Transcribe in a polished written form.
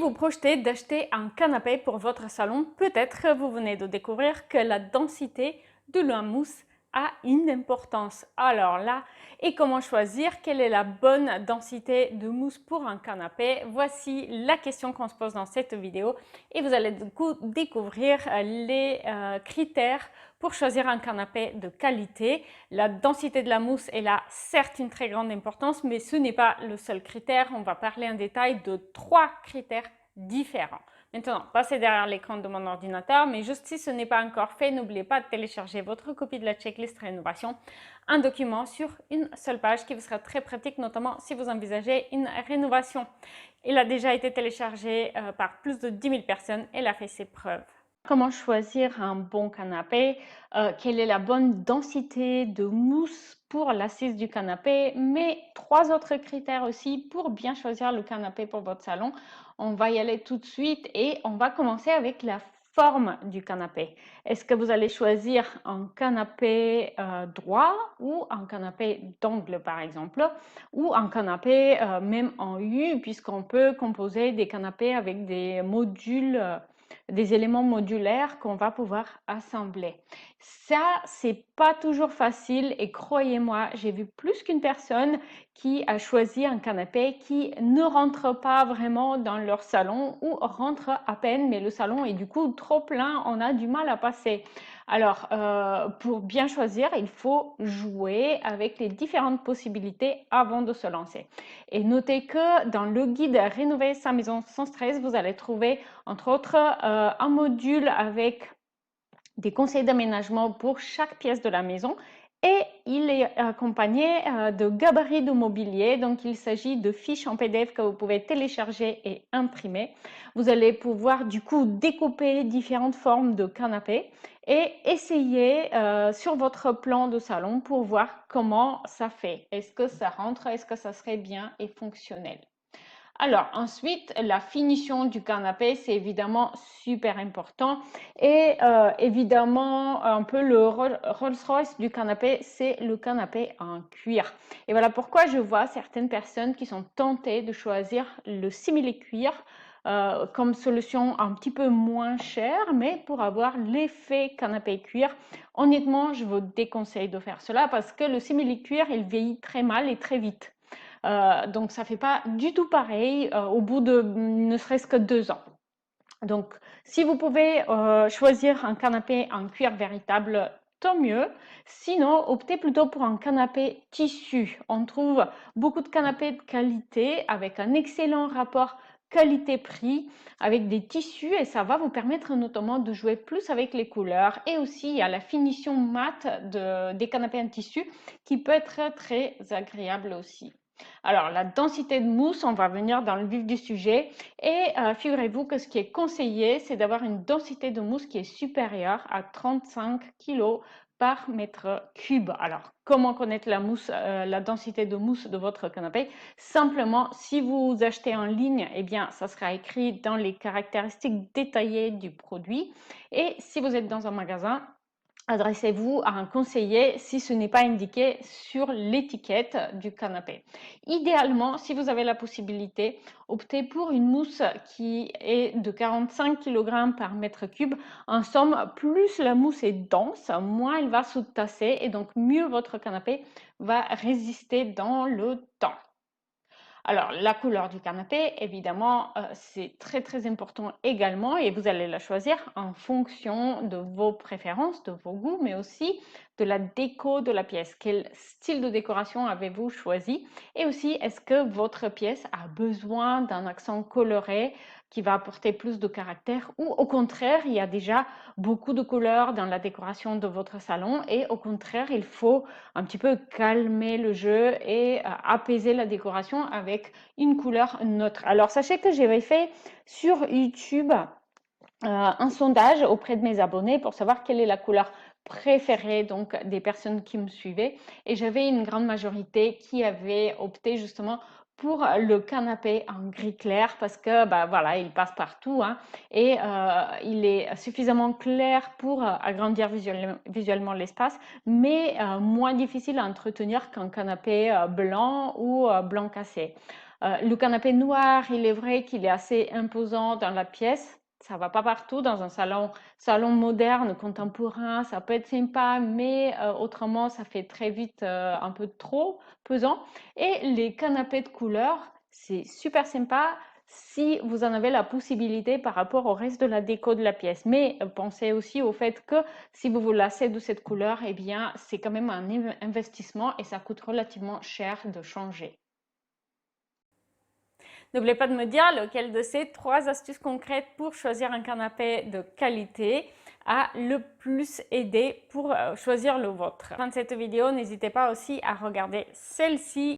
vous projetez d'acheter un canapé pour votre salon, peut-être vous venez de découvrir que la densité de la mousse a une importance. Alors là, et comment choisir quelle est la bonne densité de mousse pour un canapé? Voici la question qu'on se pose dans cette vidéo et vous allez du coup découvrir les critères pour choisir un canapé de qualité. La densité de la mousse est là, certes, une très grande importance, mais ce n'est pas le seul critère. On va parler en détail de 3 critères différents. Maintenant, passez derrière l'écran de mon ordinateur, mais juste si ce n'est pas encore fait, n'oubliez pas de télécharger votre copie de la checklist rénovation, un document sur une seule page qui vous sera très pratique, notamment si vous envisagez une rénovation. Il a déjà été téléchargé par plus de 10 000 personnes et il a fait ses preuves. Comment choisir un bon canapé? Quelle est la bonne densité de mousse pour l'assise du canapé? Mais 3 autres critères aussi pour bien choisir le canapé pour votre salon. On va y aller tout de suite et on va commencer avec la forme du canapé. Est-ce que vous allez choisir un canapé droit ou un canapé d'angle par exemple, ou un canapé même en U, puisqu'on peut composer des canapés avec des modules, des éléments modulaires qu'on va pouvoir assembler. Ça, c'est pas toujours facile et croyez-moi, j'ai vu plus qu'une personne qui a choisi un canapé qui ne rentre pas vraiment dans leur salon ou rentre à peine, mais le salon est du coup trop plein, on a du mal à passer. Alors, pour bien choisir, il faut jouer avec les différentes possibilités avant de se lancer. Et notez que dans le guide Rénover sa maison sans stress, vous allez trouver entre autres un module avec des conseils d'aménagement pour chaque pièce de la maison et il est accompagné de gabarits de mobilier. Donc il s'agit de fiches en PDF que vous pouvez télécharger et imprimer. Vous allez pouvoir du coup découper différentes formes de canapés et essayer sur votre plan de salon pour voir comment ça fait. Est-ce que ça rentre? Est-ce que ça serait bien et fonctionnel? Alors ensuite, la finition du canapé, c'est évidemment super important et évidemment un peu le Rolls-Royce du canapé, c'est le canapé en cuir. Et voilà pourquoi je vois certaines personnes qui sont tentées de choisir le simili-cuir comme solution un petit peu moins chère, mais pour avoir l'effet canapé cuir. Honnêtement, je vous déconseille de faire cela parce que le simili-cuir, il vieillit très mal et très vite. Donc ça ne fait pas du tout pareil au bout de ne serait-ce que 2 ans. Donc si vous pouvez choisir un canapé en cuir véritable, tant mieux. Sinon, optez plutôt pour un canapé tissu. On trouve beaucoup de canapés de qualité avec un excellent rapport qualité-prix avec des tissus et ça va vous permettre notamment de jouer plus avec les couleurs et aussi il y a la finition mate des canapés en tissu qui peut être très agréable aussi. Alors, la densité de mousse, on va venir dans le vif du sujet et figurez-vous que ce qui est conseillé, c'est d'avoir une densité de mousse qui est supérieure à 35 kg par mètre cube. Alors, comment connaître la densité de mousse de votre canapé? Simplement, si vous achetez en ligne, eh bien, ça sera écrit dans les caractéristiques détaillées du produit. Et si vous êtes dans un magasin, adressez-vous à un conseiller si ce n'est pas indiqué sur l'étiquette du canapé. Idéalement, si vous avez la possibilité, optez pour une mousse qui est de 45 kg par mètre cube. En somme, plus la mousse est dense, moins elle va se tasser et donc mieux votre canapé va résister dans le temps. Alors, la couleur du canapé, évidemment, c'est très très important également et vous allez la choisir en fonction de vos préférences, de vos goûts, mais aussi de la déco de la pièce. Quel style de décoration avez-vous choisi? Et aussi, est-ce que votre pièce a besoin d'un accent coloré qui va apporter plus de caractère ou au contraire, il y a déjà beaucoup de couleurs dans la décoration de votre salon et au contraire, il faut un petit peu calmer le jeu et apaiser la décoration avec une couleur neutre. Alors, sachez que j'avais fait sur YouTube un sondage auprès de mes abonnés pour savoir quelle est la couleur préférée donc des personnes qui me suivaient et j'avais une grande majorité qui avait opté justement pour le canapé en gris clair parce que bah voilà, il passe partout hein, et il est suffisamment clair pour agrandir visuellement l'espace, mais moins difficile à entretenir qu'un canapé blanc ou blanc cassé. Le canapé noir, il est vrai qu'il est assez imposant dans la pièce. Ça va pas partout dans un salon moderne, contemporain, ça peut être sympa, mais autrement, ça fait très vite un peu trop pesant. Et les canapés de couleur, c'est super sympa si vous en avez la possibilité par rapport au reste de la déco de la pièce. Mais pensez aussi au fait que si vous vous lassez de cette couleur, eh bien, c'est quand même un investissement et ça coûte relativement cher de changer. N'oubliez pas de me dire lequel de ces 3 astuces concrètes pour choisir un canapé de qualité a le plus aidé pour choisir le vôtre. À la fin de cette vidéo, n'hésitez pas aussi à regarder celle-ci